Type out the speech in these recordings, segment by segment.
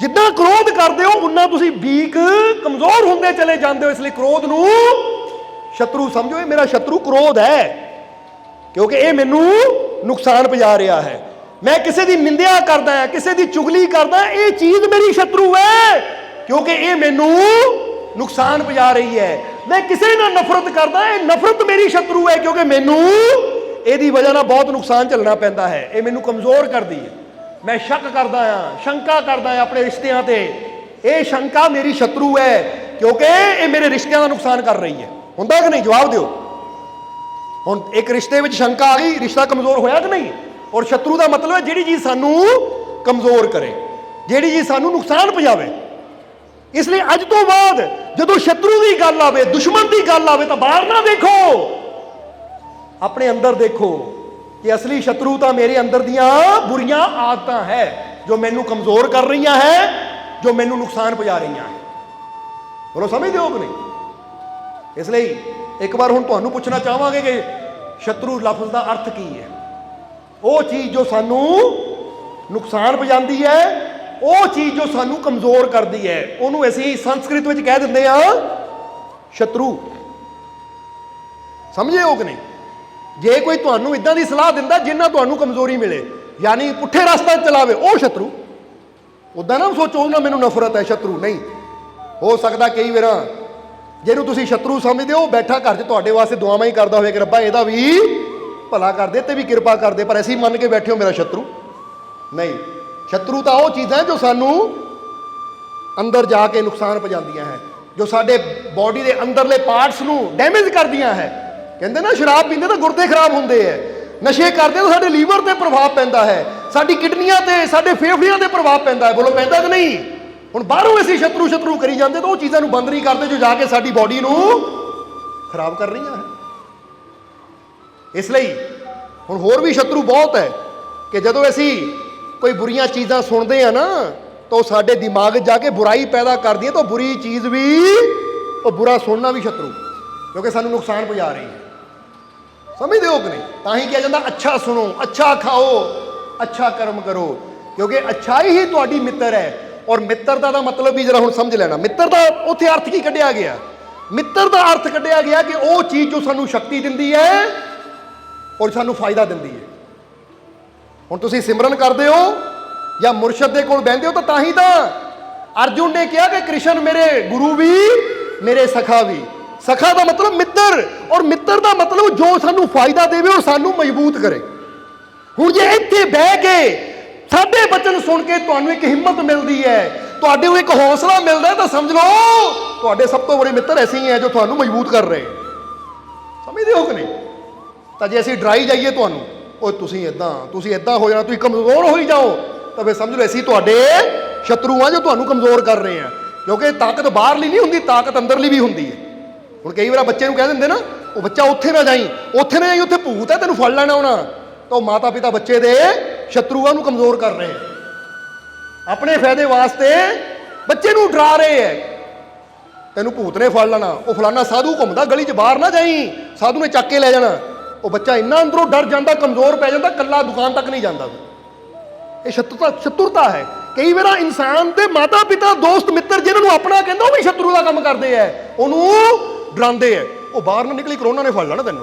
जितना क्रोध करते हो उन्ना तुसी वीक कमजोर होंदे चले जाते हो। इसलिए क्रोध नू शत्रु समझो। ये मेरा शत्रु क्रोध है क्योंकि ये मैनू नुकसान पहुंचा रहा है। मैं किसी की निंदा करदा है, किसी की चुगली करदा, ये चीज मेरी शत्रु है क्योंकि ये मैनू नुकसान पहुंचा रही है। मैं किसी ना नफरत करदा, ये नफरत मेरी शत्रु है क्योंकि मैनू ਇਹਦੀ वजह ਨਾਲ बहुत नुकसान झलना पैंदा है। ये मैनू कमज़ोर करती है। मैं शक करदा हाँ, शंका करदा है अपने रिश्तियां ते, ये शंका मेरी शत्रु है क्योंकि ये मेरे रिश्तियां का नुकसान कर रही है। हुंदा कि नहीं? जवाब दिओ। हुण एक रिश्ते में शंका आ गई, रिश्ता कमज़ोर होया कि नहीं? और शत्रु का मतलब है जिहड़ी चीज़ सानू कमज़ोर करे, जिहड़ी चीज़ सानू नुकसान पहुंचावे। इसलिए अज तो बाद जदों शत्रु की गल आवे, दुश्मन की गल आवे, तो बाहर ना देखो, अपने अंदर देखो कि असली शत्रु तो मेरे अंदर दियां बुरियां आदतां है जो मैनू कमज़ोर कर रही है, जो मैनू नुकसान पहुंचा रही है। बोलो समझते हो कि नहीं? इसलिए एक बार हुण तुहानू पूछना चाहांगे कि शत्रु लफ्ज़ का अर्थ की है। वो चीज़ जो सानू नुकसान पहुंचाती है, वो चीज़ जो सानू कमज़ोर करती है, उन्होंने असीं संस्कृत में कह दिंदे आ शत्रु। समझे हो कि नहीं? जे कोई तुहानू इदां दी सलाह दिंदा जिन्ना तुहानू कमज़ोरी मिले, यानी पुठे रास्ते चलावे, वो शत्रु। उदा ना सोचो ना मैनू नफरत है, शत्रु नहीं हो सकता। कई बार जिहनूं तुसीं शत्रु समझदे हो, बैठा घर च तुहाडे वास्ते दुआवां ही करदा होवे कि रब्बा इहदा भी भला कर दे ते भी कृपा कर दे, पर ऐसी मन के बैठे हो मेरा शत्रु नहीं। शत्रु तो वो चीज़ां जो सानू अंदर जाके नुकसान पहुंचादियां है, जो साडे बॉडी के अंदरले पार्ट्स नू डैमेज करदियां है। कहते ना शराब पींदे तो गुर्दे खराब होंदे है, नशे करते तो साडे लीवर ते प्रभाव पैंदा है, साडी किडनियां ते साडे फेफड़ियां ते प्रभाव पैंदा है। बोलो पैंदा कि नहीं? हुण बाहरों असीं शत्रु शत्रु करी जाते तो वो चीज़ां नू बंद नहीं करते जो जाके साडी बॉडी नू खराब कर रही है। इसलिए हुण होर भी शत्रु बहुत है कि जदों असीं कोई बुरियां चीज़ां सुनते हैं ना, तो साडे दिमाग जाके बुराई पैदा कर दी है। तो बुरी चीज़ भी और बुरा सुनना भी शत्रु, क्योंकि सानू नुकसान पहुंचा रही है। समझते हो कि नहीं? ताही किया जाता अच्छा सुनो, अच्छा खाओ, अच्छा कर्म करो, क्योंकि अच्छाई ही तुहाडी मित्र है। और मित्रता का मतलब भी जरा हुण समझ लेना। मित्र का उत्थे अर्थ की कढ़िया गया? मित्र का अर्थ कढ़िया गया कि वो चीज़ जो सानू शक्ति दिंदी है और सानू फायदा दिंदी है। हुण तुसीं सिमरन करदे हो या मुरशद दे कोल बहिंदे हो, तो ताही अर्जुन ने कहा कि कृष्ण मेरे गुरु भी मेरे सखा भी। सखा का मतलब मित्र, और मित्र का मतलब जो सानू फायदा देवे और सानू मजबूत करे। हुण जे इत्थे बह के साडे बचन सुन के तुहानू एक हिम्मत मिलती है, तुहाडे एक हौसला मिलता है, तो समझ लो तुहाडे सब तो बड़े मित्र ऐसे ही हैं जो तुहानू मजबूत कर रहे हैं। समझते हो कि नहीं? तो जे असीं डराई जाइए तुहानू, ਉਹ ਤੁਸੀਂ ਇਦਾਂ ਹੋ ਜਾਣਾ, ਤੁਸੀਂ कमज़ोर हो ही जाओ, तो फिर समझ लो ऐसी तुहाडे शत्रु आ जो तुहानू कमज़ोर कर रहे हैं। क्योंकि ताकत बाहरली नहीं होंदी, ताकत अंदरली भी होंदी है। हुण कई बार बच्चे नू कह दिंदे ना, वो बच्चा उत्थे ना जाई, उत्थे भूत है, तेनू फड़ लैना होना। तो माता पिता बच्चे दे शत्रुआं नू कमज़ोर कर रहे हैं, अपने फायदे वास्ते बच्चे नू डरा रहे हैं। तेनू भूत ने फड़ लेना, वो फलाना साधु घूमदा गली च, बाहर ना जाई, साधु ने चक के लै जाना। वो बच्चा इन्ना अंदरों डर जाता, कमज़ोर पै जाता, कल्ला दुकान तक नहीं जाता। ये शत्रुता है। कई बार इंसान के माता पिता दोस्त मित्र जिन्होंने अपना कहते वो भी शत्रु का काम करते हैं, उन्होंने डराते हैं। वो बाहर ना निकली, करोना ने फड़ लेना तेन।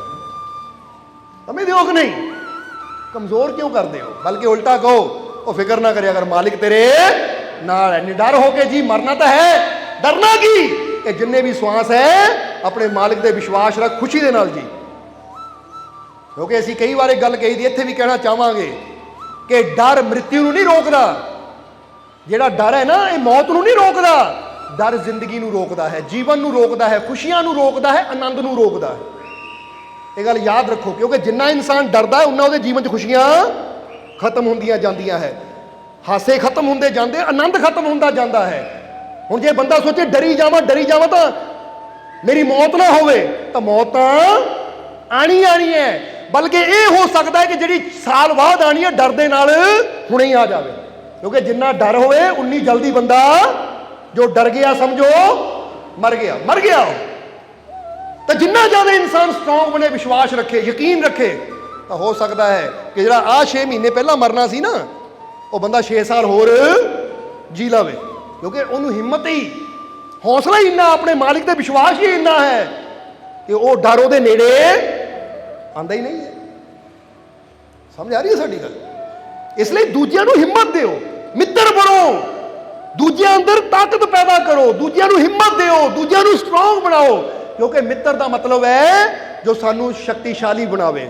समझते हो कि नहीं? कमज़ोर क्यों करते हो? बल्कि उल्टा कहो, वो फिक्र ना करे, अगर मालिक तेरे नाल है, निडर होके जी मरना तो है, डरना की कि जिन्ने भी श्वास है अपने मालिक से विश्वास रख, खुशी के नाल जी। क्योंकि असीं कई बार एक गल कही दी, इत्थे भी कहना चाहांगे कि डर मृत्यु नहीं रोकदा। जिहड़ा डर है ना, ये मौत नूं नहीं रोकदा, डर जिंदगी नूं रोकदा है, जीवन नूं रोकदा है, खुशियां नूं रोकदा है, आनंद नूं रोकदा है। ये गल याद रखो, क्योंकि जिन्ना इंसान डरदा है उन्ना उहदे जीवन च खुशियां खत्म होंदियां जांदियां है, हासे खत्म होंदे जांदे, आनंद खत्म होंदा जांदा है। हुण जे बंदा सोचे डरी जावां तां मेरी मौत ना होवे, तां मौत तां आनी है। बल्कि ये हो सकता है कि जिहड़ी साल बाद आनी है डर दे नाल हुणे ही आ जावे। क्योंकि जिन्ना डर होवे उन्नी जल्दी बंदा जो डर गया समझो मर गया। तो जिन्ना ज़्यादा इंसान स्ट्रोंग बने, विश्वास रखे, यकीन रखे, तो हो सकता है कि जिहड़ा 6 महीने पहला मरना सी ना, वो बंदा 6 साल होर ਜੀ ਲਵੇ, ਕਿਉਂਕਿ ਉਹਨੂੰ ਹਿੰਮਤ ਹੀ, ਹੌਸਲਾ ਹੀ ਇੰਨਾ, ਆਪਣੇ ਮਾਲਿਕ ਤੇ ਵਿਸ਼ਵਾਸ ਹੀ ਇੰਨਾ ਹੈ ਕਿ ਉਹ ਡਰ ਉਹਦੇ ਨੇੜੇ ਆਉਂਦਾ ਹੀ ਨਹੀਂ ਹੈ। ਸਮਝ ਆ ਰਹੀ ਹੈ ਸਾਡੀ ਗੱਲ? ਇਸ ਲਈ ਦੂਜਿਆਂ ਨੂੰ ਹਿੰਮਤ ਦਿਓ, ਮਿੱਤਰ ਬਣੋ, ਦੂਜਿਆਂ ਅੰਦਰ ਤਾਕਤ ਪੈਦਾ ਕਰੋ, ਦੂਜਿਆਂ ਨੂੰ ਹਿੰਮਤ ਦਿਓ, ਦੂਜਿਆਂ ਨੂੰ ਸਟਰੋਂਗ ਬਣਾਓ, ਕਿਉਂਕਿ ਮਿੱਤਰ ਦਾ ਮਤਲਬ ਹੈ ਜੋ ਸਾਨੂੰ ਸ਼ਕਤੀਸ਼ਾਲੀ ਬਣਾਵੇ,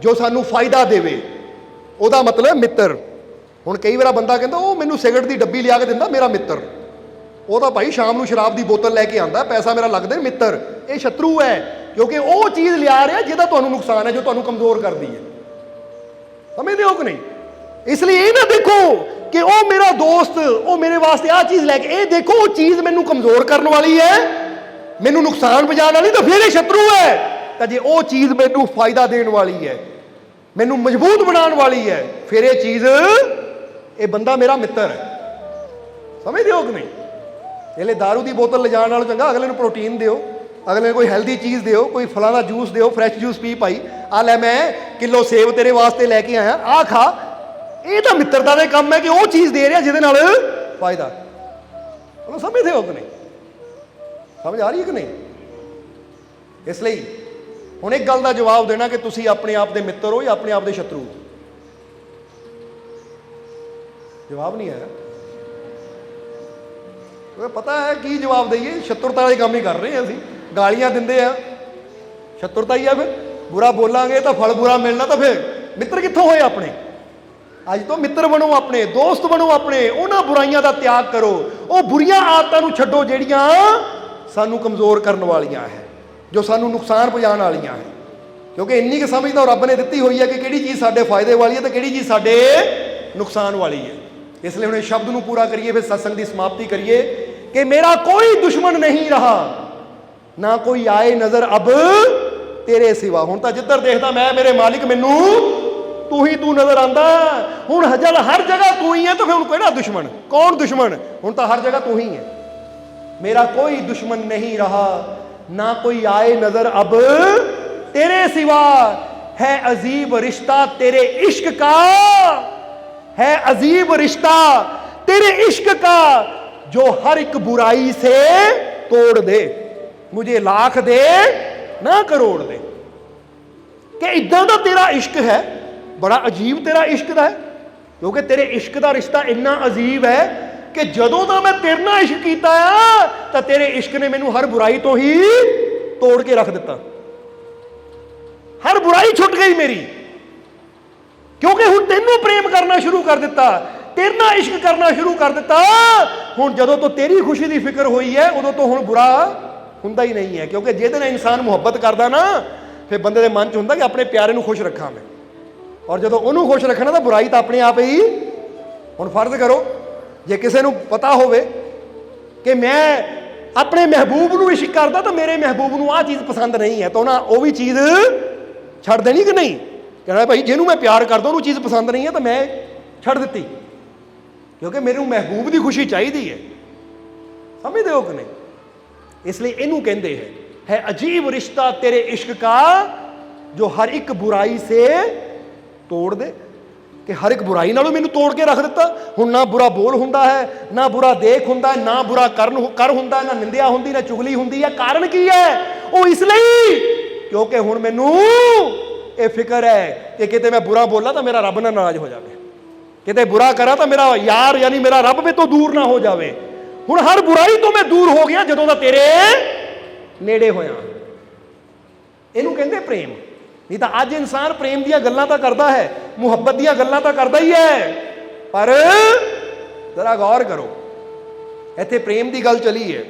ਜੋ ਸਾਨੂੰ ਫਾਇਦਾ ਦੇਵੇ, ਉਹਦਾ ਮਤਲਬ ਮਿੱਤਰ। ਹੁਣ ਕਈ ਵਾਰ ਬੰਦਾ ਕਹਿੰਦਾ ਉਹ ਮੈਨੂੰ ਸਿਗਰਟ ਦੀ ਡੱਬੀ ਲਿਆ ਕੇ ਦਿੰਦਾ ਮੇਰਾ ਮਿੱਤਰ, ਉਹ ਤਾਂ ਭਾਈ ਸ਼ਾਮ ਨੂੰ ਸ਼ਰਾਬ ਦੀ ਬੋਤਲ ਲੈ ਕੇ ਆਂਦਾ, ਪੈਸਾ ਮੇਰਾ ਲੱਗਦਾ ਮਿੱਤਰ। ਇਹ ਸ਼ਤਰੂ ਹੈ, ਕਿਉਂਕਿ ਉਹ ਚੀਜ਼ ਲਿਆ ਰਿਹਾ ਜਿਹਦਾ ਤੁਹਾਨੂੰ ਨੁਕਸਾਨ ਹੈ, ਜੋ ਤੁਹਾਨੂੰ ਕਮਜ਼ੋਰ ਕਰਦੀ ਹੈ। ਸਮਝਦੇ ਹੋ ਕਿ ਨਹੀਂ? ਇਸ ਲਈ ਇਹ ਨਾ ਦੇਖੋ ਕਿ ਉਹ ਮੇਰਾ ਦੋਸਤ, ਉਹ ਮੇਰੇ ਵਾਸਤੇ ਆਹ ਚੀਜ਼ ਲੈ ਕੇ, ਇਹ ਦੇਖੋ ਉਹ ਚੀਜ਼ ਮੈਨੂੰ ਕਮਜ਼ੋਰ ਕਰਨ ਵਾਲੀ ਹੈ, ਮੈਨੂੰ ਨੁਕਸਾਨ ਪਹੁੰਚਾਉਣ ਵਾਲੀ, ਤਾਂ ਫਿਰ ਇਹ ਸ਼ਤਰੂ ਹੈ। ਤਾਂ ਜੇ ਉਹ ਚੀਜ਼ ਮੈਨੂੰ ਫਾਇਦਾ ਦੇਣ ਵਾਲੀ ਹੈ, ਮੈਨੂੰ ਮਜ਼ਬੂਤ ਬਣਾਉਣ ਵਾਲੀ ਹੈ, ਫਿਰ ਇਹ ਚੀਜ਼, ਇਹ ਬੰਦਾ ਮੇਰਾ ਮਿੱਤਰ ਹੈ। ਸਮਝਦੇ ਹੋ ਕਿ ਨਹੀਂ? ਇਹਲੇ ਦਾਰੂ ਦੀ ਬੋਤਲ ਲਿਜਾਣ ਨਾਲੋਂ ਚੰਗਾ ਅਗਲੇ ਨੂੰ ਪ੍ਰੋਟੀਨ ਦਿਓ, ਅਗਲੇ ਨੂੰ ਕੋਈ ਹੈਲਦੀ ਚੀਜ਼ ਦਿਓ, ਕੋਈ ਫਲਾਂ ਦਾ ਜੂਸ ਦਿਓ, ਫਰੈਸ਼ ਜੂਸ ਪੀ ਭਾਈ, ਆ ਲੈ ਮੈਂ ਕਿਲੋ ਸੇਬ ਤੇਰੇ ਵਾਸਤੇ ਲੈ ਕੇ ਆਇਆ, ਆ ਖਾ। ਇਹ ਤਾਂ ਮਿੱਤਰਤਾ ਦੇ ਕੰਮ ਹੈ ਕਿ ਉਹ ਚੀਜ਼ ਦੇ ਰਿਹਾ ਜਿਹਦੇ ਨਾਲ ਫਾਇਦਾ। ਉਹਨੂੰ ਸਮਝਦੇ ਹੋ ਕਿ ਨਹੀਂ? ਸਮਝ ਆ ਰਹੀ ਹੈ ਕਿ ਨਹੀਂ? ਇਸ ਲਈ ਹੁਣ ਇੱਕ ਗੱਲ ਦਾ ਜਵਾਬ ਦੇਣਾ ਕਿ ਤੁਸੀਂ ਆਪਣੇ ਆਪ ਦੇ ਮਿੱਤਰ ਹੋ ਜਾਂ ਆਪਣੇ ਆਪ ਦੇ ਸ਼ਤਰੂ? ਜਵਾਬ ਨਹੀਂ ਆਇਆ। ਪਤਾ ਹੈ ਕੀ ਜਵਾਬ ਦਈਏ? ਸ਼ਤਰੁਤਾ ਵਾਲੇ ਕੰਮ ਹੀ ਕਰ ਰਹੇ ਹਾਂ ਅਸੀਂ, ਗਾਲੀਆਂ ਦਿੰਦੇ ਆ, ਸ਼ਤਰੁਤਾ ਹੀ ਆ। ਫਿਰ ਬੁਰਾ ਬੋਲਾਂਗੇ ਤਾਂ ਫਲ ਬੁਰਾ ਮਿਲਣਾ, ਤਾਂ ਫਿਰ ਮਿੱਤਰ ਕਿੱਥੋਂ ਹੋਏ ਆਪਣੇ? ਅੱਜ ਤੋਂ ਮਿੱਤਰ ਬਣੋ, ਆਪਣੇ ਦੋਸਤ ਬਣੋ, ਆਪਣੇ ਉਹਨਾਂ ਬੁਰਾਈਆਂ ਦਾ ਤਿਆਗ ਕਰੋ, ਉਹ ਬੁਰੀਆਂ ਆਦਤਾਂ ਨੂੰ ਛੱਡੋ ਜਿਹੜੀਆਂ ਸਾਨੂੰ ਕਮਜ਼ੋਰ ਕਰਨ ਵਾਲੀਆਂ ਹੈ, ਜੋ ਸਾਨੂੰ ਨੁਕਸਾਨ ਪਹੁੰਚਾਉਣ ਵਾਲੀਆਂ ਹੈ। ਕਿਉਂਕਿ ਇੰਨੀ ਕੁ ਸਮਝ ਤਾਂ ਰੱਬ ਨੇ ਦਿੱਤੀ ਹੋਈ ਹੈ ਕਿ ਕਿਹੜੀ ਚੀਜ਼ ਸਾਡੇ ਫਾਇਦੇ ਵਾਲੀ ਹੈ ਤੇ ਕਿਹੜੀ ਚੀਜ਼ ਸਾਡੇ ਨੁਕਸਾਨ ਵਾਲੀ ਹੈ। ਇਸ ਲਈ ਹੁਣ ਇਸ ਸ਼ਬਦ ਨੂੰ ਪੂਰਾ ਕਰੀਏ, ਫਿਰ ਸਤਸੰਗ ਦੀ ਸਮਾਪਤੀ ਕਰੀਏ ਕਿ ਮੇਰਾ ਕੋਈ ਦੁਸ਼ਮਣ ਨਹੀਂ ਰਹਾ, ਨਾ ਕੋਈ ਆਏ ਨਜ਼ਰ ਅਬ ਤੇਰੇ ਸਿਵਾ। ਹੁਣ ਤਾਂ ਜਿੱਧਰ ਦੇਖਦਾ ਮੈਂ, ਮੇਰੇ ਮਾਲਿਕ ਮੈਨੂੰ ਤੂੰ ਹੀ ਤੂੰ ਨਜ਼ਰ ਆਂਦਾ। ਹੁਣ ਹਰ ਜਗ੍ਹਾ ਤੂੰ ਹੀ ਹੈ, ਤਾਂ ਫਿਰ ਹੁਣ ਕਿਹੜਾ ਦੁਸ਼ਮਣ? ਕੌਣ ਦੁਸ਼ਮਣ? ਹੁਣ ਤਾਂ ਹਰ ਜਗ੍ਹਾ ਤੂੰ ਹੀ ਹੈ। मेरा कोई दुश्मन नहीं रहा, ना कोई आए नजर अब तेरे सिवा। है अजीब रिश्ता तेरे इश्क का, है अजीब रिश्ता तेरे इश्क का, जो हर एक बुराई से तोड़ दे। मुझे लाख दे ना करोड़ दे। कि इदां दा तेरा इश्क है, बड़ा अजीब तेरा इश्क दा है, क्योंकि तेरे इश्क दा रिश्ता इन्ना अजीब है कि जदों दा मैं तेरे नाल इश्क कीता आ, तां तेरे इश्क ने मैनू हर बुराई तो ही तोड़ के रख दिता। हर बुराई छुट गई मेरी, क्योंकि हुण तैनू प्रेम करना शुरू कर दिता, तेरे नाल इश्क करना शुरू कर दिता। हुण जदों तो तेरी खुशी की फिक्र हुई है, उदों तो हुण बुरा हुंदा ही नहीं है। क्योंकि जिहदे नाल इंसान मुहब्बत करदा ना, फिर बंदे दे मन च हुंदा कि अपने प्यारे नू खुश रखा मैं, और जदों उहनू खुश रखना तो बुराई तो अपने आप ही। हुण फर्ज करो जे किसी नू पता होवे कि मैं अपने महबूब नू इश्क करदा, तो मेरे महबूब नू आ चीज़ पसंद नहीं है, तो ना वो भी चीज़ छड़ देनी कि नहीं? कहना भाई जिन्हों मैं प्यार करदा उन्होंने चीज़ पसंद नहीं है, तो मैं छड़ दी, क्योंकि मेरे महबूब की खुशी चाहिए है। समझते हो कि नहीं? इसलिए इनू कहते हैं है अजीब रिश्ता तेरे इश्क का, जो हर एक बुराई से तोड़ दे। कि हर एक बुराई नालों मैनू तोड़ के रख दिता। हुण ना बुरा बोल हुंदा है, ना बुरा देख हुंदा है, ना बुरा कर हुंदा, ना निंदिया हुंदी, ना चुगली हुंदी है। कारण की है? वो इसलिए क्योंकि हुण मैनू ये फिक्र है कि किते मैं बुरा बोला तो मेरा रब ना नाराज हो जाए, किते बुरा करा तो मेरा यार यानी मेरा रब भी तो दूर ना हो जाए। हुण हर बुराई तो मैं दूर हो गया जदों दा तेरे नेड़े होया। इहनूं कहंदे प्रेम। नहीं तो अज इंसान प्रेम दियां गल्लां तां करदा है, मुहब्बत दियां गल्लां तां करदा ही है, पर जरा गौर करो इत्थे प्रेम की गल चली है।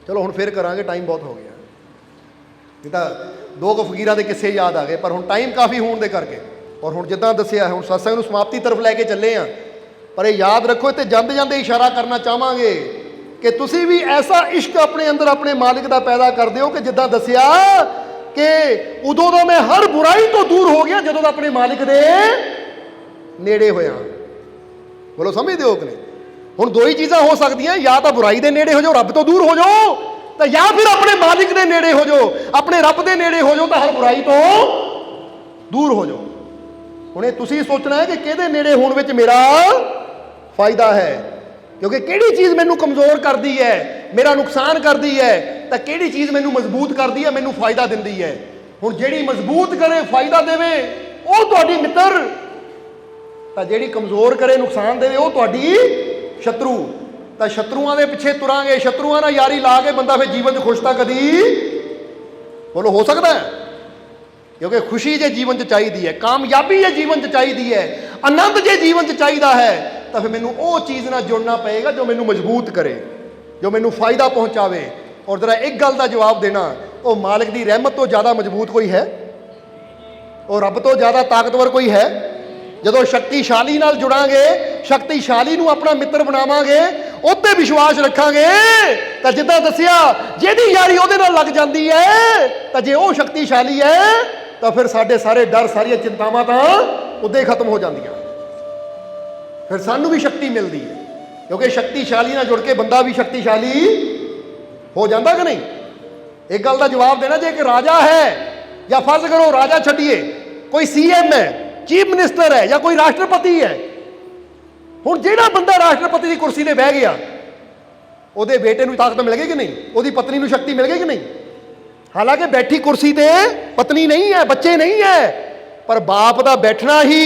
चलो हुण फिर करांगे, टाइम बहुत हो गया। नहीं तो दो फकीरां दे किस्से याद आ गए, पर हुण टाइम काफ़ी होने दे करके, और हुण जिद्दां दस्सिया हुण सत्संग नूं समाप्ति तरफ लैके चले आ। पर यह याद रखो, इत्थे जांदे जांदे इशारा करना चाहांगे कि तुसीं भी ऐसा इश्क अपने अंदर अपने मालिक दा पैदा कर दिओ कि जिद्दां दस्सिया कि उदों तो मैं हर बुराई तो दूर हो गया जदों अपने मालिक दे नेड़े होया। बोलो समझदे हो कि नहीं? हुण दो ही चीज़ां हो सकदियां, या तो बुराई दे नेड़े हो जाओ, रब तो दूर हो जाओ, तो या फिर अपने मालिक दे नेड़े हो जाओ, अपने रब दे नेड़े हो जाओ, तो हर बुराई तो दूर हो जाओ। हुणे तुसीं सोचना है कि किहदे नेड़े होण विच मेरा फायदा है। क्योंकि किहड़ी चीज़ मैनू कमज़ोर करती है, मेरा नुकसान करती है, तो किहड़ी चीज़ मैनू मजबूत करती है, मैनू फायदा दिंदी है। हुण जिहड़ी मजबूत करे फायदा देवे वो तुहाडी मित्र, तो जिहड़ी कमज़ोर करे नुकसान देवे वो तुहाडी शत्रु। तो शत्रुआं दे पिछे तुरांगे, शत्रुआं नाल यारी ला के बंदा फिर जीवन च खुश तां कदी बोलो हो सकता है? क्योंकि खुशी जे जीवन च चाहिदी है, कामयाबी जे जीवन च चाहिदी है, आनंद जे जीवन च चाहिदा है, तो फिर मैनू वो चीज़ नाल जुड़ना पएगा जो मैनू मजबूत करे, जो मैनू फायदा पहुँचावे। और जरा एक गल का जवाब देना, वो मालिक की रहमत तो ज़्यादा मजबूत कोई है? और रब तो ज़्यादा ताकतवर कोई है? जो शक्तिशाली नाल जुड़ांगे, शक्तिशाली नू अपना मित्र बनावांगे, उत्ते विश्वास रखांगे, तो जिद्दां दसिया जिहदी यारी उहदे नाल लग जाती है, तो जे वो शक्तिशाली है तो फिर साडे सारे डर, सारियां चिंतावां तां उद्दे ही खत्म हो जांदियां। फिर सानू भी शक्ति मिलती है, क्योंकि शक्तिशाली नाल जुड़ के बंदा भी शक्तिशाली हो जाता कि नहीं? एक गल का जवाब देना, जे एक राजा है, या फर्ज करो राजा छड्डिए, कोई CM है, चीफ मिनिस्टर है, या कोई राष्ट्रपति है, हुण जिहड़ा बंदा राष्ट्रपति की कुर्सी ते बह गया, ਉਹਦੇ बेटे ਨੂੰ ताकत मिल गई कि नहीं? ਉਹਦੀ पत्नी ਨੂੰ शक्ति मिल गई कि नहीं? हालांकि बैठी कुर्सी ते पत्नी नहीं है, बच्चे नहीं है, पर बाप का बैठना ही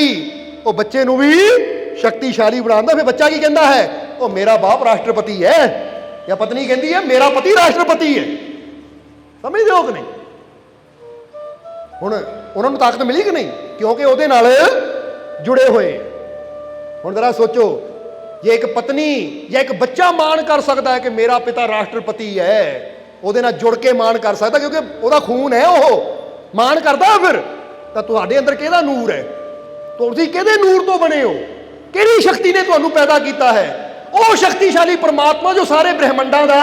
वो बच्चे ਨੂੰ भी शक्तिशाली बनाता। फिर बच्चा की कहता है, वो मेरा बाप राष्ट्रपति है, या पत्नी कहती है मेरा पति राष्ट्रपति है। समझते हो कि नहीं? हुण उन्होंने ताकत मिली कि नहीं? क्योंकि ਉਹਦੇ ਨਾਲ जुड़े हुए। हुण जरा सोचो, जे एक पत्नी या एक बच्चा मान कर सकता है कि मेरा पिता राष्ट्रपति है, ਉਹਦੇ ਨਾਲ जुड़ के मान कर सकता, क्योंकि ਉਹਦਾ खून है, वो मान करता। फिर तो ਤੁਹਾਡੇ अंदर किहदा नूर है? ਤੁਸੀਂ किहदे नूर तो बने हो? किहड़ी शक्ति ने ਤੁਹਾਨੂੰ पैदा किया है? वो शक्तिशाली परमात्मा जो सारे ब्रह्मंडा का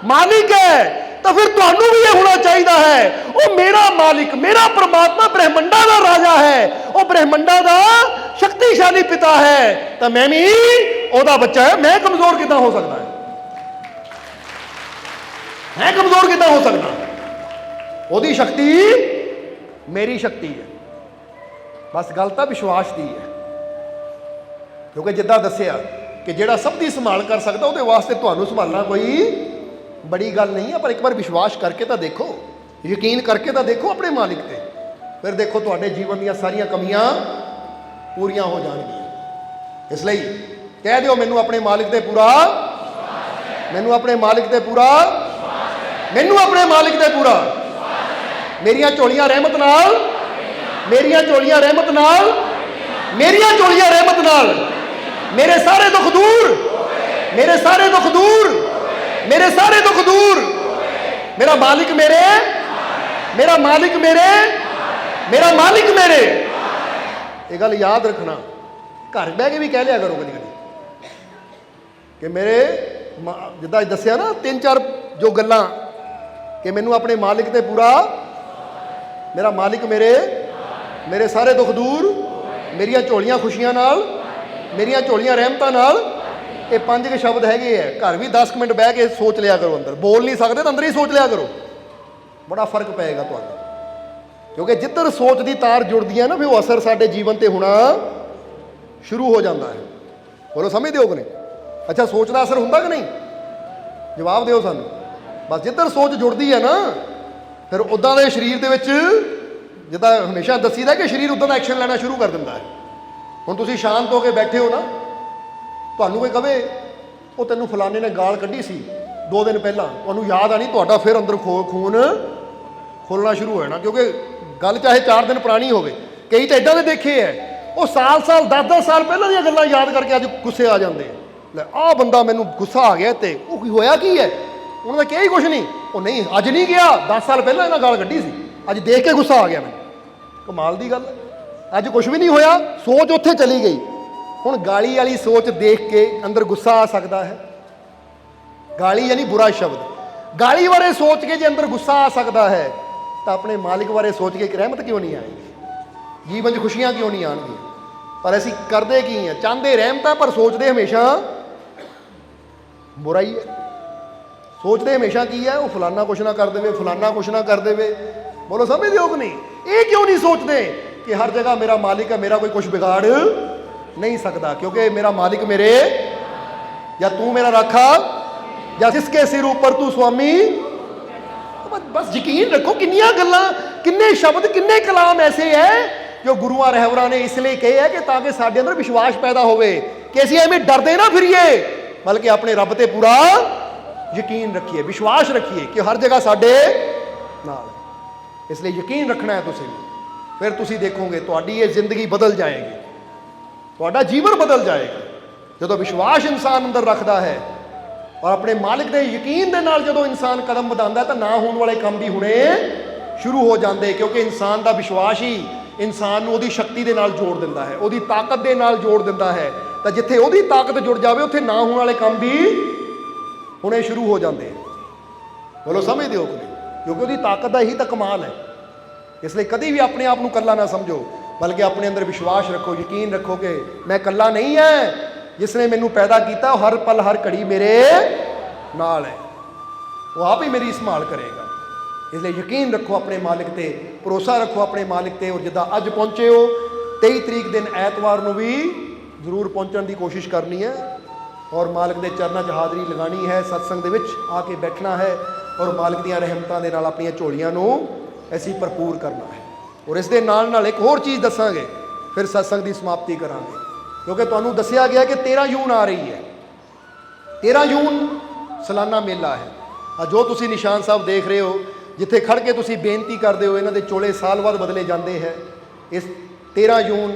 मालिक है। तो फिर ਤੁਹਾਨੂੰ भी ये होना चाहिए है, वो मेरा मालिक, मेरा परमात्मा ब्रह्मंडा का राजा है, वो ब्रह्मंडा का शक्तिशाली पिता है, तो मैं भी ਉਹਦਾ बच्चा है। मैं कमजोर कितना हो सकता है? मैं कमजोर कितना हो सकता? ਉਹਦੀ शक्ति मेरी शक्ति है। बस गल तो विश्वास की है, क्योंकि जिद्दां दसिया कि जिहड़ा सब दी संभाल कर सकता, ਉਹਦੇ वास्ते ਤੁਹਾਨੂੰ संभालना कोई बड़ी गल नहीं है। पर एक बार विश्वास करके तो देखो, यकीन करके तो देखो अपने मालिक पे, फिर देखो तुहाडे जीवन दी सारियां कमियां पूरियां हो जाणगियां। इसलिए कह दिओ, मैनू अपने मालिक ते पूरा, मैनू अपने मालिक ते पूरा, मैनू अपने मालिक ते पूरा, मेरियां झोलियां रहमत नाल, मेरियां झोलियां रहमत नाल, मेरियां झोलियां रहमत नाल, मेरे सारे दुख दूर, मेरे सारे दुख दूर, मेरे सारे दुख दूर। मेरा मालिक मेरे, मेरा मालिक मेरे, मेरा मालिक मेरे। ये गल याद रखना, घर बह के भी कह लिया करो कभी कभी कि मेरे, जिद्दां दसिया ना 3-4 जो गल्लां, कि मैनू अपने मालिक ते पूरा, मेरा मालिक मेरे, मेरे सारे दुख दूर, मेरियां झोलियां खुशियां नाल, मेरियां झोलियां रहमतां नाल। ये 5 के शब्द हैगे है। घर भी 10 मिनट बह के सोच लिया करो, अंदर बोल नहीं सकते तो अंदर ही सोच लिया करो, बड़ा फर्क पेगा तुहानूं। क्योंकि जिधर सोच की तार जुड़दी है ना, फिर वो असर साडे जीवन ते होना शुरू हो जाता है। बोलो समझते हो कि नहीं? अच्छा, सोच का असर हुंदा कि नहीं? जवाब दिओ सानूं। बस जिधर सोच जुड़दी है ना, फिर उदां दे शरीर दे विच, जिद्दां हमेशा दसीदा कि शरीर उदां दा एक्शन लेना शुरू कर दिंदा है। हुण तुसीं शांत हो के बैठे हो ना, ਤੁਹਾਨੂੰ कोई कहे वो तेनों फलाने ने गाल कढ़ी सी 2 दिन पहला, ਤੁਹਾਨੂੰ याद आनी, ਤੁਹਾਡਾ फिर अंदर खून खोलना शुरू हो जाना। क्योंकि गल चाहे 4 दिन पुरानी हो, कई तो इदां दे देखे है, वो साल 10-10 साल पहले दी गल्लां याद करके अज गुस्से आ जाते हैं। लै आ बंदा मैनू गुस्सा आ गया, तो वो होया की है? उन्होंने कहा ही कुछ नहीं, वो नहीं अज नहीं गया, 10 साल पहले इन्हें गाल कढ़ी सी, अज देख के गुस्सा आ गया मैं। कमाल की गल, अज कुछ भी नहीं होया, सोच उत्थे चली गई। हुण गाली वाली सोच देख के अंदर गुस्सा आ सकता है? गाली यानी बुरा शब्द, गाली बारे सोच के जो अंदर गुस्सा आ सकता है, तो अपने मालिक बारे सोच के रहमत क्यों नहीं आएगी? जीवन में खुशियां क्यों नहीं आएंगी? पर असीं करते की हैं, चाहते रहमत, पर सोचते हमेशा बुराई है। सोचते हमेशा की है, वो फलाना कुछ ना कर दे, फलाना कुछ ना कर दे। बोलो समझते हो कि नहीं? ये क्यों नहीं सोचते कि हर जगह मेरा मालिक है, मेरा कोई कुछ बिगाड़ नहीं सकता, क्योंकि मेरा मालिक मेरे या तू मेरा राखा या जिसके सिर ऊपर तू स्वामी। बस यकीन रखो किन्नियां गल्लां, किन्ने शब्द, किन्ने कलाम ऐसे है जो गुरुआं रहबरां ने इसलिए कहे है कि ताकि साडे अंदर विश्वास पैदा होवे कि असीं एवें डरदे ना फिरीए, बल्कि अपने रब ते पूरा यकीन रखिए, विश्वास रखिए कि हर जगह साडे नाल है। इसलिए यकीन रखना है तुसीं भी, फिर तुसीं देखोगे तुहाडी ये जिंदगी बदल जाएगी, तुहाडा जीवन बदल जाएगा। जदों विश्वास इंसान अंदर रखता है और अपने मालिक के यकीन के नाल जदों इंसान कदम बढ़ाता है तो ना होने वाले काम भी होने शुरू हो जाते, क्योंकि इंसान का विश्वास ही इंसान नूं उहदी शक्ति के नाल जोड़ दिंदा है, उहदी ताकत के नाल जोड़ दिंदा है। तो जिथे उहदी ताकत जुड़ जाए उत्थे ना होने वाले काम भी होने शुरू हो जाते हैं। बोलो समझदे हो कि नहीं? क्योंकि उहदी ताकत का ही तो कमाल है। इसलिए कभी भी अपने आप नूं कल्ला ना समझो, बल्कि अपने अंदर विश्वास रखो, यकीन रखो कि मैं कल्ला नहीं है, जिसने मैनू पैदा किया हर पल हर घड़ी मेरे नाल है, वो आप ही मेरी संभाल करेगा। इसलिए यकीन रखो अपने मालिक ते, भरोसा रखो अपने मालिक ते। और जिद्दां अज पहुंचे हो 23 तरीक दिन ऐतवार नूं भी जरूर पहुंचने की कोशिश करनी है और मालिक के चरणों 'च हाज़री लगानी है, सत्संग दे विच आके बैठना है और मालिक दीयां रहमतां दे नाल अपनी झोलियां नूं असीं भरपूर करना है। और इस दे नाल नाल एक होर चीज़ दसांगे, फिर सत्संग की समाप्ति करांगे, क्योंकि तुहानूं दस्सिया गया कि 13 जून आ रही है। 13 जून सालाना मेला है। जो तुसीं निशान साहब देख रहे हो, जिथे खड़ के तुसीं बेनती करते हो, इन्हां दे चोले साल बाद बदले जाते हैं। इस 13 जून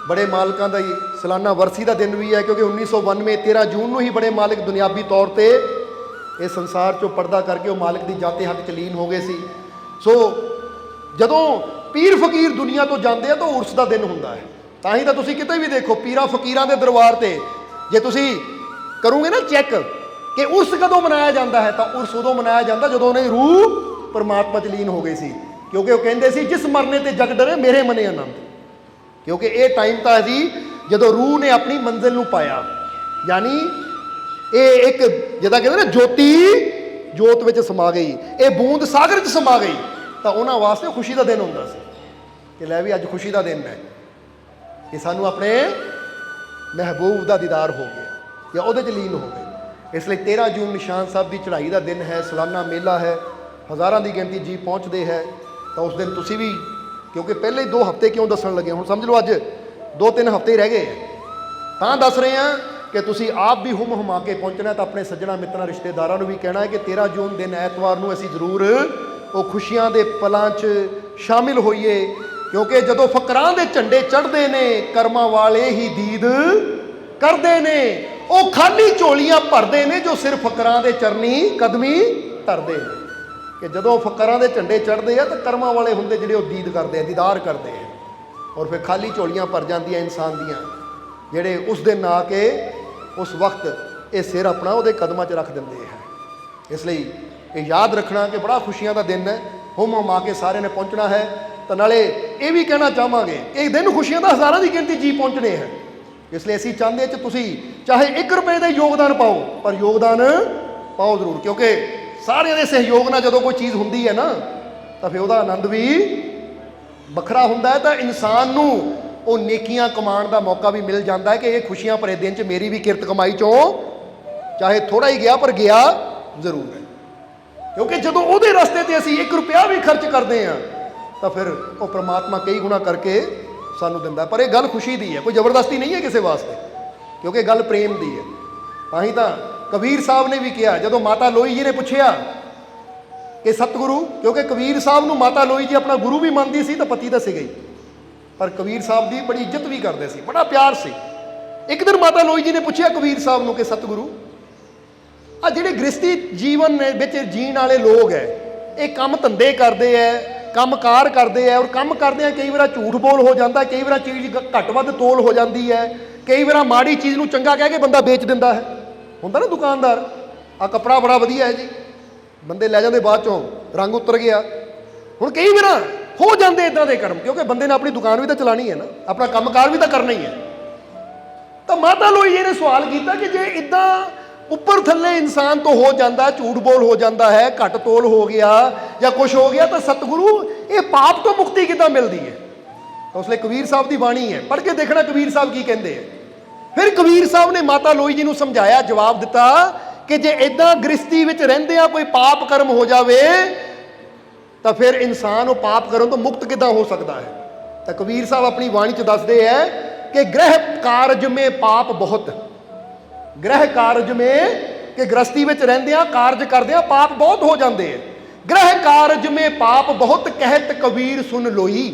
बड़े मालिकां दा सालाना वरसी का दिन भी है, क्योंकि 1992 13 जून नूं ही बड़े मालिक दुनियावी तौर पर इस संसार चों पर्दा करके वो मालिक की जाते हक च लीन हो गए सी। सो जदों पीर फकीर दुनिया तो जाते हैं तो उर्स का दिन हुंदा है। तां ही तां तुसीं किते भी देखो पीरां फकीरां दे दरबार ते जे तुसीं करोगे ना चैक कि उर्स कदों मनाया जाता है, तो उर्स उदों मनाया जाता जदों उन्हें रूह परमात्मा च लीन हो गई सी। क्योंकि वो कहते सी जिस मरने ते जग डरे मेरे मने आनंद, क्योंकि ये टाइम था जी जदों रूह ने अपनी मंजिल नूं पाया। यानी ये एक जिद्दां कहते ना ज्योति जोत विच समा गई, ये बूंद सागर च समा गई, तो उन्हां वास्ते खुशी का दिन हुंदा सी कि लै भी अज खुशी का दिन है कि सानू अपने महबूब का दीदार हो गया या उहदे च लीन हो गए। इसलिए 13 जून निशान साहब की चढ़ाई का दिन है, सालाना मेला है, हज़ारां की गिनती जी पहुँचते हैं। तो उस दिन तुसीं भी, क्योंकि पहले ही 2 हफ्ते क्यों दसन लगे, हुण समझ लो अज 2-3 हफ्ते रह गए हैं, तां दस रहे हैं कि तुसीं आप भी हुम हुमा के पहुँचना। तो अपने सज्जणा मित्रां रिश्तेदारां नूं भी कहना है कि 13 जून दिन ऐतवार नूं असीं जरूर वो खुशियां दे पलां 'च शामिल होइए, क्योंकि जदों फकरां दे झंडे चढ़ते ने कर्मां वाले ही दीद करते ने, वो खाली झोलियां भरते ने जो सिर्फ फकरां दे चरनी कदमी धरते हैं। कि जदों फकरां दे झंडे चढ़ते हैं तो कर्मां वाले हुंदे जिहड़े वो दीद करते हैं, दीदार करते हैं, और फिर खाली झोलियां भर जांदियां इंसान दियां, जिहड़े उस दिन आके उस वक्त ये सिर अपना उहदे कदमां 'च रख दिंदे हैं। इसलिए ये याद रखना कि बड़ा खुशियां का दिन है, हुम हुमा के सारे ने पहुँचना है। तो नाले ये भी कहना चाहांगे एक दिन खुशियां का हज़ारां की गिनती जी पहुँचने हैं। इसलिए असीं चाहते कि तुसीं चाहे 1 रुपए का योगदान पाओ, पर योगदान पाओ जरूर, क्योंकि सारे दे सहयोग नाल जदों कोई चीज़ हुंदी है ना तो फिर उहदा आनंद भी वखरा हुंदा है। तो इंसान नूं वो नेकियां कमाण का मौका भी मिल जाता है कि ये खुशियां भरे दिन च मेरी भी किरत कमाई चों चाहे थोड़ा ही गया पर गया जरूर है। क्योंकि जदों उहदे रस्ते ते असीं 1 रुपया भी खर्च करते हैं तो फिर वो परमात्मा कई गुणा करके सानू दिंदा। पर यह गल खुशी दी है, कोई जबरदस्ती नहीं है किसी वास्ते, क्योंकि गल प्रेम दी है। तां तां कबीर साहब ने भी किया, जदों माता लोई जी ने पूछया कि सतगुरु, क्योंकि कबीर साहब नूं माता लोई जी अपना गुरु भी मानती सी तो पति तो सी गई, पर कबीर साहब की बड़ी इज्जत भी करते सी, बड़ा प्यार सी। एक दिन माता लोई जी ने पूछया कबीर साहब नूं कि सतगुरु आ जिहड़े गृहस्थी जीवन विच जीण वाले लोग है, ये काम धंधे करते हैं, काम कार करते हैं, और काम करदे कई बार झूठ बोल हो जाता है, कई बार चीज़ घट वध तोल हो जाती है, कई बार माड़ी चीज़ नूं चंगा कह के बंदा बेच दिंदा है। हुंदा ना दुकानदार आ कपड़ा बड़ा वधिया है जी, बंदे लै जाते बाद चों रंग उतर गया। हुण कई बार हो जाते इदां दे कर्म, क्योंकि बंदे ने अपनी दुकान भी तो चलानी है ना, अपना कामकार भी तो करना ही है। तो माता लोई जी ने सवाल किया कि जे इदां उपर थले इंसान तो हो जाता, झूठ बोल हो जाता है, घट तोल हो गया या कुछ हो गया, तो सतगुरु ये पाप तो मुक्ति किदां मिलती है। तो उसलिए कबीर साहब की बाणी है, पढ़ के देखना कबीर साहब की कहते हैं ਫਿਰ ਕਬੀਰ ਸਾਹਿਬ ਨੇ ਮਾਤਾ ਲੋਈ ਜੀ ਨੂੰ ਸਮਝਾਇਆ, ਜਵਾਬ ਦਿੱਤਾ ਕਿ ਜੇ ਇਦਾਂ ਗ੍ਰਸਤੀ ਵਿੱਚ ਰਹਿੰਦਿਆਂ ਕੋਈ ਪਾਪ ਕਰਮ ਹੋ ਜਾਵੇ ਤਾਂ ਫਿਰ ਇਨਸਾਨ ਉਹ ਪਾਪ ਕਰਨ ਤੋਂ ਮੁਕਤ ਕਿੱਦਾਂ ਹੋ ਸਕਦਾ ਹੈ। ਤਾਂ ਕਬੀਰ ਸਾਹਿਬ ਆਪਣੀ ਬਾਣੀ 'ਚ ਦੱਸਦੇ ਹੈ ਕਿ ਗ੍ਰਹਿ ਕਾਰਜ ਮੇ ਪਾਪ ਬਹੁਤ, ਗ੍ਰਹਿ ਕਾਰਜ ਮੇ, ਕਿ ਗ੍ਰਸਤੀ ਵਿੱਚ ਰਹਿੰਦਿਆਂ ਕਾਰਜ ਕਰਦਿਆਂ ਪਾਪ ਬਹੁਤ ਹੋ ਜਾਂਦੇ ਹੈ। ਗ੍ਰਹਿ ਕਾਰਜ ਮੇ ਪਾਪ ਬਹੁਤ ਕਹਿਤ ਕਬੀਰ ਸੁਨ ਲੋਈ,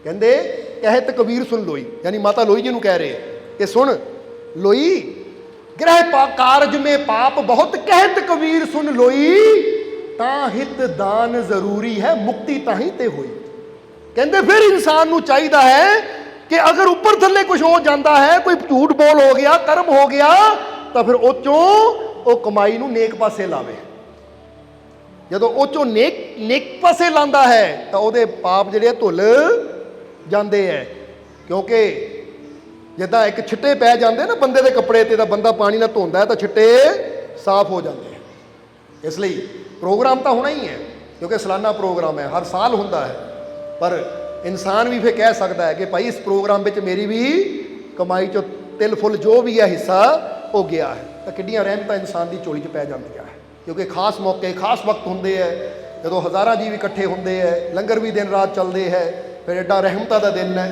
ਕਹਿੰਦੇ ਕਹਿਤ ਕਬੀਰ ਸੁਨ ਲੋਈ, ਯਾਨੀ ਮਾਤਾ ਲੋਈ ਜੀ ਨੂੰ ਕਹਿ ਰਹੇ ਕਿ ਸੁਣ ਲੋਈ, ਗ੍ਰਹਿ ਕਾਰਜ ਮੇ ਪਾਪ ਬਹੁਤ ਕਹਿਤ ਕਬੀਰ ਸੁਨ ਲੋਈ, ਤਾਂ ਹਿਤ ਦਾਨ ਜ਼ਰੂਰੀ ਹੈ ਮੁਕਤੀ ਤਾਹੀਂ ਤੇ ਹੋਈ। ਕਹਿੰਦੇ ਫਿਰ ਇਨਸਾਨ ਨੂੰ ਚਾਹੀਦਾ ਹੈ ਕਿ ਅਗਰ ਉੱਪਰ ਥੱਲੇ ਕੁਝ ਹੋ ਜਾਂਦਾ ਹੈ, ਕੋਈ ਝੂਠ ਬੋਲ ਹੋ ਗਿਆ, ਕਰਮ ਹੋ ਗਿਆ, ਤਾਂ ਫਿਰ ਉਹ ਚੋਂ ਉਹ ਕਮਾਈ ਨੂੰ ਨੇਕ ਪਾਸੇ ਲਾਵੇ। ਜਦੋਂ ਉਹ ਚੋਂ ਨੇਕ ਪਾਸੇ ਲਾਂਦਾ ਹੈ ਤਾਂ ਉਹਦੇ ਪਾਪ ਜਿਹੜੇ ਧੁੱਲ ਜਾਂਦੇ ਹੈ। ਕਿਉਂਕਿ ਜਿੱਦਾਂ ਇੱਕ ਛਿੱਟੇ ਪੈ ਜਾਂਦੇ ਨਾ ਬੰਦੇ ਦੇ ਕੱਪੜੇ ਤੇ, ਤਾਂ ਬੰਦਾ ਪਾਣੀ ਨਾਲ ਧੋਂਦਾ ਹੈ ਤਾਂ ਛਿੱਟੇ ਸਾਫ਼ ਹੋ ਜਾਂਦੇ ਹੈ। ਇਸ ਲਈ ਪ੍ਰੋਗਰਾਮ ਤਾਂ ਹੋਣਾ ਹੀ ਹੈ, ਕਿਉਂਕਿ ਸਾਲਾਨਾ ਪ੍ਰੋਗਰਾਮ ਹੈ, ਹਰ ਸਾਲ ਹੁੰਦਾ ਹੈ। ਪਰ ਇਨਸਾਨ ਵੀ ਫਿਰ ਕਹਿ ਸਕਦਾ ਹੈ ਕਿ ਭਾਈ ਇਸ ਪ੍ਰੋਗਰਾਮ ਵਿੱਚ ਮੇਰੀ ਵੀ ਕਮਾਈ 'ਚੋਂ ਤਿਲ ਫੁੱਲ ਜੋ ਵੀ ਹੈ ਹਿੱਸਾ ਉਹ ਗਿਆ ਹੈ। ਤਾਂ ਕਿੱਡੀਆਂ ਰਹਿਮਤਾਂ ਇਨਸਾਨ ਦੀ ਝੋਲੀ 'ਚ ਪੈ ਜਾਂਦੀਆਂ ਹੈ, ਕਿਉਂਕਿ ਖਾਸ ਮੌਕੇ ਖਾਸ ਵਕਤ ਹੁੰਦੇ ਹੈ, ਜਦੋਂ ਹਜ਼ਾਰਾਂ ਜੀਵ ਇਕੱਠੇ ਹੁੰਦੇ ਹੈ, ਲੰਗਰ ਵੀ ਦਿਨ ਰਾਤ ਚੱਲਦੇ ਹੈ, ਫਿਰ ਐਡਾ ਰਹਿਮਤਾਂ ਦਾ ਦਿਨ ਹੈ।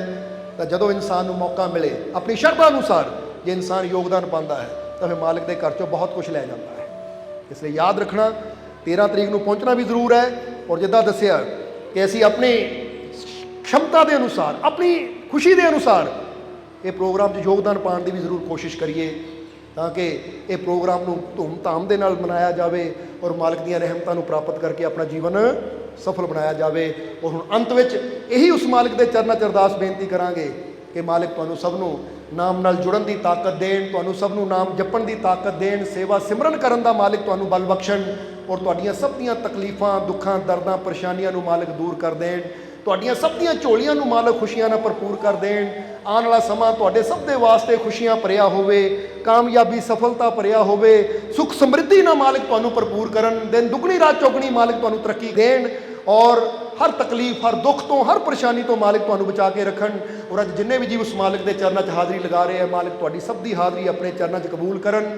ਤਾਂ ਜਦੋਂ ਇਨਸਾਨ ਨੂੰ ਮੌਕਾ ਮਿਲੇ ਆਪਣੀ ਸ਼ਰਧਾ ਅਨੁਸਾਰ ਜੇ ਇਨਸਾਨ ਯੋਗਦਾਨ ਪਾਉਂਦਾ ਹੈ ਤਾਂ ਫਿਰ ਮਾਲਕ ਦੇ ਘਰ 'ਚੋਂ ਬਹੁਤ ਕੁਝ ਲੈ ਜਾਂਦਾ ਹੈ। ਇਸ ਲਈ ਯਾਦ ਰੱਖਣਾ 13 ਤਰੀਕ ਨੂੰ ਪਹੁੰਚਣਾ ਵੀ ਜ਼ਰੂਰ ਹੈ। ਔਰ ਜਿੱਦਾਂ ਦੱਸਿਆ ਕਿ ਅਸੀਂ ਆਪਣੀ क्षमता के अनुसार, अपनी खुशी के अनुसार ये प्रोग्राम 'ਚ योगदान पाने की भी जरूर कोशिश करिए, ताकि ये प्रोग्राम को धूमधाम के नाल मनाया जाए और मालिक दी रहमतां नूं प्राप्त करके अपना जीवन सफल बनाया जाए। और हुण अंत विच यही उस मालिक के चरनां 'च अरदास बेनती करांगे कि मालिक तुहानूं सब नूं नाम नाल जुड़न की ताकत देण, तुहानूं सब नूं नाम जपण की ताकत देण, सेवा सिमरन करन दा मालिक तुहानूं बल बख्शण और तुहाडीआं सब दीआं तकलीफां, दुखां, दर्दां, परेशानियां नूं मालिक दूर कर देण, तुहाडीआं सब दीआं झोलियां नूं मालिक खुशियां नाल भरपूर कर देण। आने वाला समा तुहाडे सब दे वास्ते खुशियां भरिया होवे, कामयाबी सफलता भरिया होवे, सुख समृद्धि नाल मालिक तुहानूं भरपूर करन, दिन दुगनी रात चौगनी मालिक तुहानूं तरक्की देण और हर तकलीफ, हर दुख तो, हर परेशानी तो मालिक तुहानूं बचा के रखन। और अज जिन्ने भी जीव उस मालिक के चरणों 'च हाज़री लगा रहे हैं, मालिक तुहाडी सब दी हाज़री अपने चरणों 'च कबूल करन।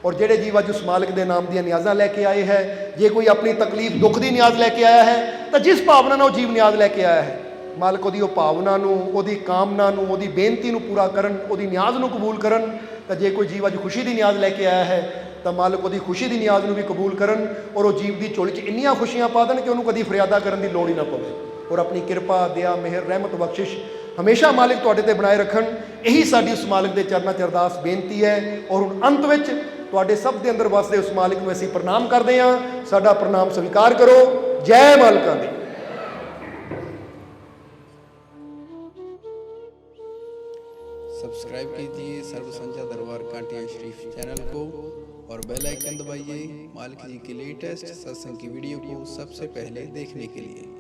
और जेडे जीव अज उस मालिक के नाम दी न्याज़ां लैके आए हैं, जे कोई अपनी तकलीफ दुख की न्याज़ लैके आया है, तो जिस भावना नाल जीव न्याज़ लैके आया है, मालिक उहदी उह भावना नूं, उहदी कामना नूं, उहदी बेनती नूं पूरा करन, उहदी न्याज़ नूं कबूल करन। तो जे कोई जीव अज खुशी की न्याज़ लैके आया है, तो मालिक उहदी खुशी की न्याज़ नूं भी कबूल करन और वो जीव की झोली 'च इन्नियां खुशियां पा देन कि उहनूं कदी फरियादा करन दी लोड़ ही ना पवे। और अपनी किरपा, दया, मेहर, रहमत, बख्शिश हमेशा मालिक तुहाडे ते बनाए रखन। यही साडी उस मालिक के चरणों 'च अरदास बेनती है। और हुण अंत विच तुहाडे सब दे अंदर वसदे उस मालिक नूं असीं प्रणाम करदे हां। साडा प्रणाम स्वीकार करो। जय मालिकां दी। सब्सक्राइब कीजिए सर्व संध्या दरबार कांटिया शरीफ चैनल को और बेल आइकन दबाइए मालिक जी की लेटेस्ट सत्संग की वीडियो को सबसे पहले देखने के लिए।